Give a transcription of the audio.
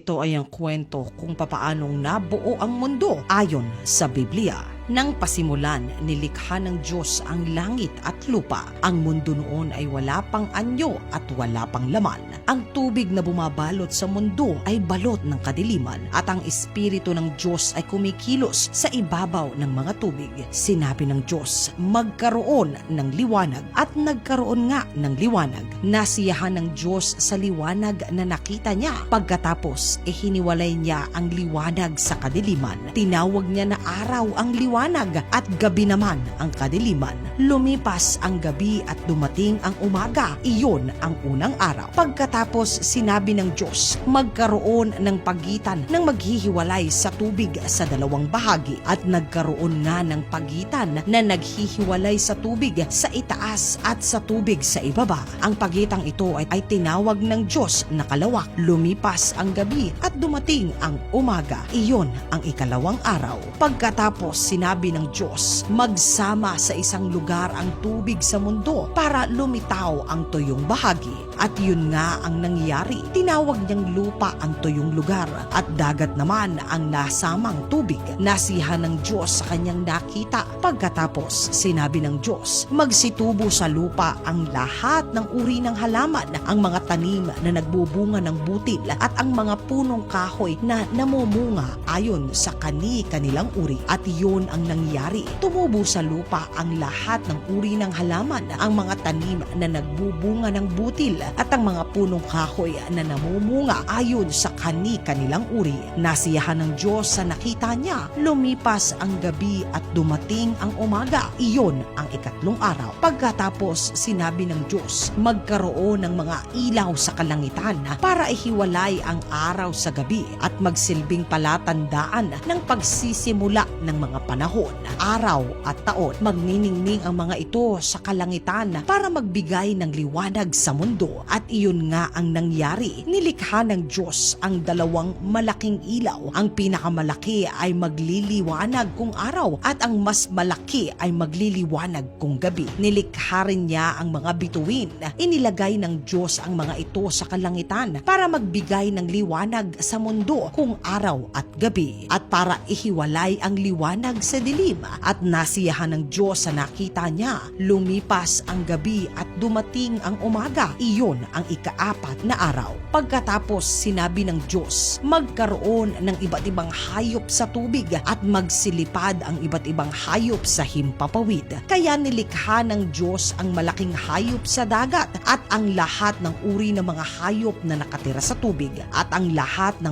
ito ay ang kwento kung papaanong nabuo ang mundo ayon sa Biblia. Nang pasimulan, nilikha ng Diyos ang langit at lupa. Ang mundo noon ay wala pang anyo at wala pang laman. Ang tubig na bumabalot sa mundo ay balot ng kadiliman at ang Espiritu ng Diyos ay kumikilos sa ibabaw ng mga tubig. Sinabi ng Diyos, magkaroon ng liwanag at nagkaroon nga ng liwanag. Nasiyahan ng Diyos sa liwanag na nakita niya. Pagkatapos, hiniwalay niya ang liwanag sa kadiliman. Tinawag niya na araw ang liwanag at gabi naman ang kadiliman. Lumipas ang gabi at dumating ang umaga. Iyon ang unang araw. Pagkatapos sinabi ng Diyos, magkaroon ng pagitan ng maghihiwalay sa tubig sa dalawang bahagi at nagkaroon nga ng pagitan na naghihiwalay sa tubig sa itaas at sa tubig sa ibaba. Ang pagitang ito ay tinawag ng Diyos na kalawak. Lumipas ang gabi at dumating ang umaga. Iyon ang ikalawang araw. Pagkatapos sinabi ng Diyos, magsama sa isang lugar ang tubig sa mundo para lumitaw ang tuyong bahagi. At yun nga ang nangyari. Tinawag niyang lupa ang tuyong lugar at dagat naman ang nasamang tubig. Nasihan ng Diyos sa kanyang nakita. Pagkatapos sinabi ng Diyos, magsitubo sa lupa ang lahat ng uri ng halaman, ang mga tanim na nagbubunga ng butil at ang mga punong kahoy na namumunga ayon sa kani-kanilang uri. At yun ang nangyari. Tumubo sa lupa ang lahat ng uri ng halaman, ang mga tanim na nagbubunga ng butil at ang mga punong kahoy na namumunga ayon sa kani-kanilang uri. Nasiyahan ng Diyos sa nakita niya. Lumipas ang gabi at dumating ang umaga. Iyon ang ikatlong araw. Pagkatapos sinabi ng Diyos, magkaroon ng mga ilaw sa kalangitan para ihiwalay ang araw sa gabi at magsilbing palatandaan ng pagsisimula ng mga panahon, araw at taon. Magniningning ang mga ito sa kalangitan para magbigay ng liwanag sa mundo. At iyon nga ang nangyari. Nilikha ng Diyos ang dalawang malaking ilaw. Ang pinakamalaki ay magliliwanag kung araw at ang mas malaki ay magliliwanag kung gabi. Nilikha rin niya ang mga bituin. Inilagay ng Diyos ang mga ito sa kalangitan para magbigay ng liwanag sa mundo kung araw at gabi at para ihiwalay ang liwanag sa dilim. At nasiyahan ng Diyos sa nakita niya. Lumipas ang gabi at dumating ang umaga. Iyon ang ikaapat na araw. Pagkatapos sinabi ng Diyos, magkaroon ng iba't ibang hayop sa tubig at magsilipad ang iba't ibang hayop sa himpapawid. Kaya nilikha ng Diyos ang malaking hayop sa dagat at ang lahat ng uri ng mga hayop na nakatira sa tubig at ang lahat ng